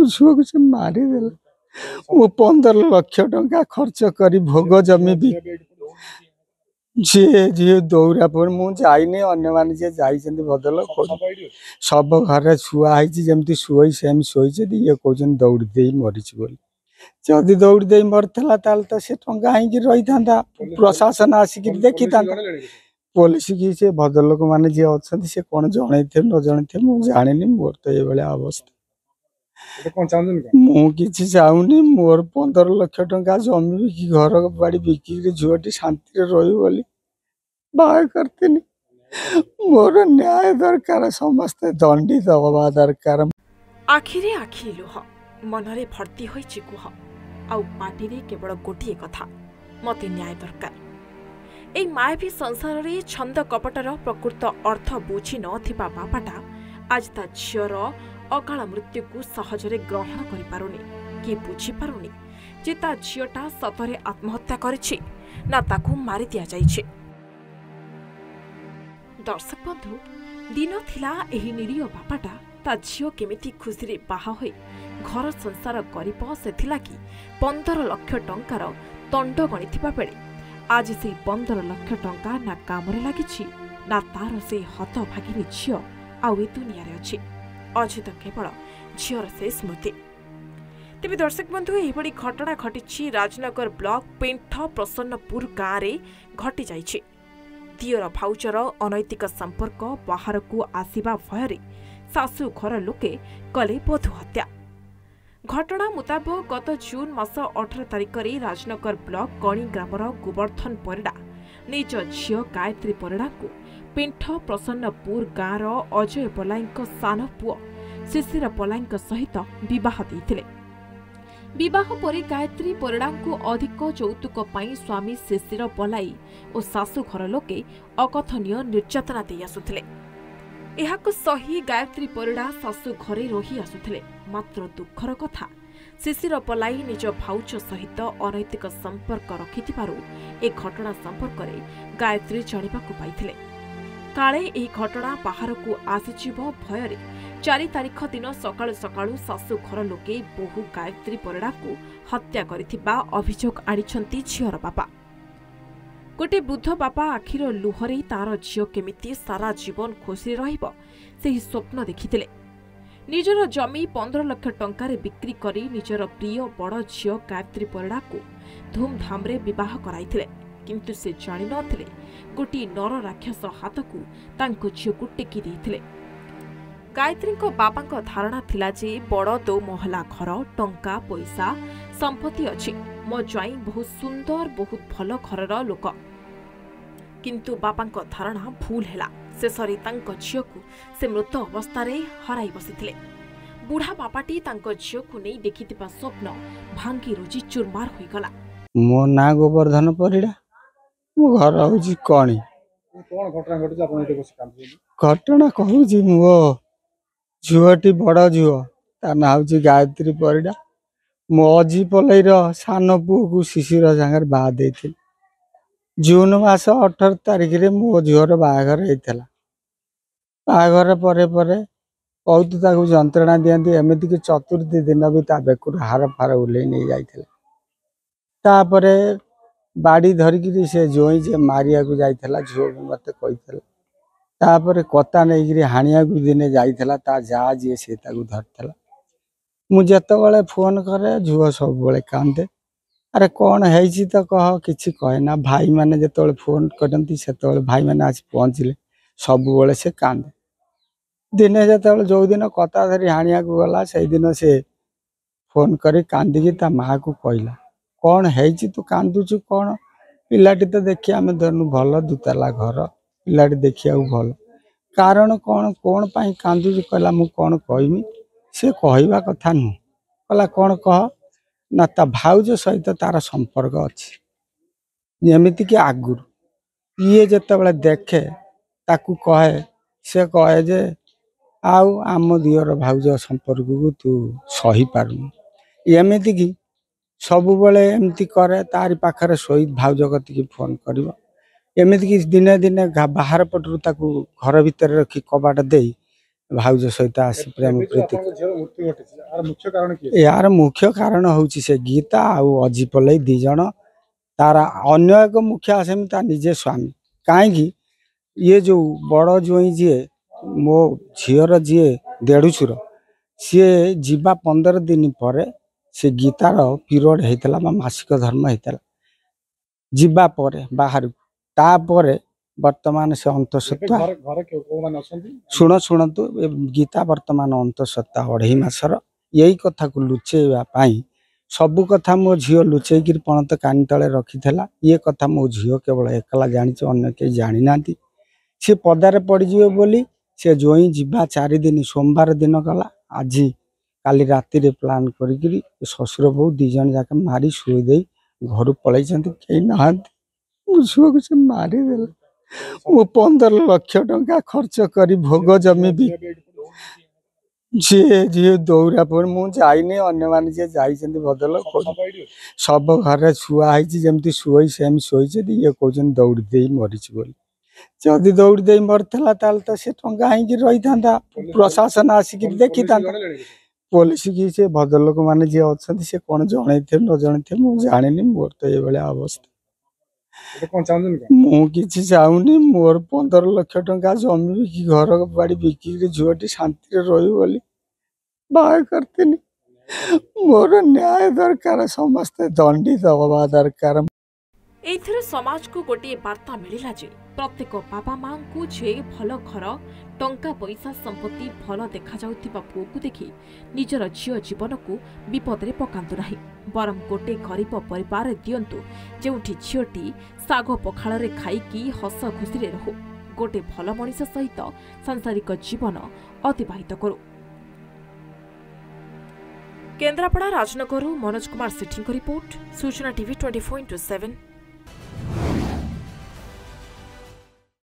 झुआ को से मारिदेला मु 15 लाख टंका खर्च करी भोग जमी भी जी जी दौरा पर मु जाइने अन्य माने जे जाइछन्ती बदल सब घर छुआ है जमती शुई सेम शोचे ये कहते दौड़ी दे मरीच बोली जदि दौड़ी दे मरला तो से टंका ही रही था प्रशासन आसिक देखी था पुलिस की से भद्रलोक मैंने जी अच्छा से कौन जन न जन मुझे जानी मोर तो ये अवस्था मुझे चाहूनी मोर 15 लाख टंका जमी बिकी घर बाड़ी बिकी झुआटी शांति रही बाहर करते मोर न्याय दरकार समस्ते दंडित हवा दरकार आखिरे आखि लुह मनरे भर्ती होइछि कुह आउ पाटिरे केवल गोटिए कथा मते न्याय दरकार। ए मायावी संसार रे छंद कपटर प्रकृत अर्थ बुझी नथिबा बापाटा आज ता झियर अकाल मृत्यु को सहजरे ग्रहण करि पारुनी कि बुझी पारुनी जे ता झियटा सतरे आत्महत्या करिछि ना ताकू मारि दिया जाइछि। दर्शक बंधु दिन थिला एही निरीह बापाटा ता झियो केमिति खुशी रे बाहा होई घर संसार करिब सेथिलागि 15 लाख टंकार तंड गणिथिबा बेले आज से 15 लाख टंका ना कामरे लागिछि ना तार से हत भागिनी झियो आउ ए दुनिया रे अछि अछि त केवल झियर से स्मृति। तेबे दर्शक बंधु एही घटना घटिछि राजनगर ब्लॉक पेंठ प्रसन्नपुर गाँव रे घटि जाइछि। दियर भाउचर अनैतिक संपर्क बाहर को आसीबा भयरे सासु घर लोके कले बधू हत्या। घटना मुताबक गत जून मास 18 तारिख रे राजनगर ब्लॉक कणी ग्रामर गोवर्धन परिडा निज झियो गायत्री परिडा को पेंठ प्रसन्नपुर गाँवर अजय पलाई सान पुओ शिशिर पलाई सहित विवाह देइथिले। विवाह पर गायत्री परिडा को अधिक यौतुक पाई स्वामी शिशिर पलाई और सासु घर लोके अकथनीय निर्यातना दे आसुथिले। एहाको सही गायत्री परिडा सासु घरे रही आसुथिले। मात्र दुखर कथा शिशिर पलाई निज भाउच सहित अनैतिक संपर्क रखिथिबारु ए घटना संपर्क रे गायत्री जानिबाकु पाइथिले। काले एही घटना बाहर को आसीजिबो भयरे 4 तारिख दिन सकाळु सकाळु सासु घर लोके बहु गायत्री परिडा को हत्या करिथिबा अभियोग आनिछंती झियर बापा। गोटे वृद्ध बापा आखिर लुहरे तार झियो केमिति सारा जीवन खुशी रहिबो सेही स्वप्न देखिथिले। निजर जमी 15 लाख टंकारे बिक्री करी निजर प्रिय बड़ झियो गायत्री परिडा को धूमधाम रे विवाह कराइथिले। किंतु से जानि नथिले गोटी नर राक्षस हाथ को तांको झियो को टेकी देइथिले। गायत्री को बापा को धारणा थिला जे बड़ 2 महला घर टंका पैसा संपत्ति अछि मो ज्वाई बहुत सुंदर बहुत भल घरर लोक। किंतु बापा को धारणा भूल हैला। शेषरे तांको झियो को से मृत अवस्था रे हराई बसिथिले। बुढ़ा बापाटी तांको झियो को नै देखिथिबा स्वप्न भांगी रुजी चुरमार होई गला। मो ना गोवर्धन परिडा मो घर होजी कणी कोन घटना घटि आपण एते बस काम घटना कहूजी मो झुआटी बड़ झुओ ता ना होजी गायत्री परिडा मो अजी पलैर सान पुओ को शिशिर संगे बा देथिल। जून मास 18 तारिख रे मो झुअर बाहाघर होइतला। बाहाघर परे परे बहुत ताकू जंत्रणा दियंती एमिति कि चतुर्थी दिन भी ता बेकुर हार फार उले नहीं जाइथिले। तापरे बाड़ी धरिकी से जोई जे मारिया को जाइथिला झुओ मते कहिथिला। तापरे कता नहीं हानिया को दिने जाइथिला ता जा जे से ताकू धरथिला। मु जतबेले फोन करे झुओ सब बेले कांदे। अरे कौन है तो कह कि कहे ना भाई मैंने जो फोन करती से भाई मैंने आज पहुँचले सब बेले से कांदे। दिने जो जो दिन कता धरी हानिया को गला से दिन से फोन करी कांदिकी ता माँ को कहला कौन है तू कांदुचु कौन पिलाटी तो देखिए आम धरनु भल दुताला घर पिलाटी देखिया भल कारण कौन कौन पाई कांदुचु कहला मु कौन कहमी से कहवा कथा नुह कहला कौन कह ना ता भाउज सहित तार संपर्क अच्छी एमती कि आगुर ये जिते देखे ताकू कहे से कहे जे आउ आम दियर भाउज संपर्क को तू सही पारुनु एमती कि सब बेले एमती करे तारी पाखरे शहीद भाउज कतिकी फोन कर एमती कि दिने दिने बाहर पटू ताकू घर भितर रखी कबाट दे भाउज सहित आसी प्रेम ଏବେ ଯୋଉ प्रीति ଆପଣଙ୍କ ଝିଅର ମୃତ୍ୟୁ ଘଟିଛି ଆର ମୁଖ୍ୟ କାରଣ କିଏ? यार मुख्य कारण हूँ से गीता आउ अजी पलई दी जन तार अन्य एक मुख्य आसेमी ता निजे स्वामी कहीं ये जो बड़ जोई जी मो झीर जी देढ़ुचुर सी जीवा 15 दिन पर से गीतार पीरियड होता मासिक धर्म होता जीवा पर बाहर तापर वर्तमान से ଏବେ अंतसत्वा ଘରେ ଘରେ କୋଉମାନେ ଅଛନ୍ତି? शुणतु गीता वर्तमान अंतसत्ता 2.5 मासर यही कथा को लुचेवाई सबू कथा मो झील लुचेक पणत कानी तले रखी ये कथा मो झील केवल एकला जानी अन्य कहीं जानी ना सी पदारे पड़े बोली सी जोई जीवा 4 दिन सोमवार दिन गला आज काली राति प्लान करी ससुर बो 2 जन जाक मारी शुईदे घर पलई कहीं ना झुआ को से मारिदेला मु 15 लाख टंका खर्च करी भोग जमी भी जी दौरा पर मु जाइनी अन्य मान जे जाइछन्ति भद्रलोक सब घर छुआ जमी शुई सेम शोई ये कहते दौड़ी दे मरीच बोली जदि दौड़ी दे मरला तो से टंका ही रही था प्रशासन आसिक देखी था पुलिस की से भद्रलोक मैंने जी अच्छा से कौन जन न जन मुझे जानी मोर तो ये अवस्था मुझे चाहूनी मोर 15 लाख टंका जमी बिकी घर बाड़ी बिकी झुआटी शांति रही बाह करती मोर न्याय दरकार समस्ते दंडित हवा दरकार एथर समाज को गोटे वार्ता मिला जे प्रत्येक बाबा माँ को झे भल घर टंका पैसा संपत्ति भल देखा जाउथिबा पुओ को देखि निजर झियो जीवन को विपद रे पकांतु नाही बरम गोटे गरीब परिवार दियंतु जेउठी झियोटी साग पखाल रे खाइकी हस खुशी रे रहु गोटे भल मनिष सहित सांसारिक जीवन अतिबाहित करू। केन्द्रापड़ा राजनगर मनोज कुमार सेठी रिपोर्ट सूचना टीवी 24/7।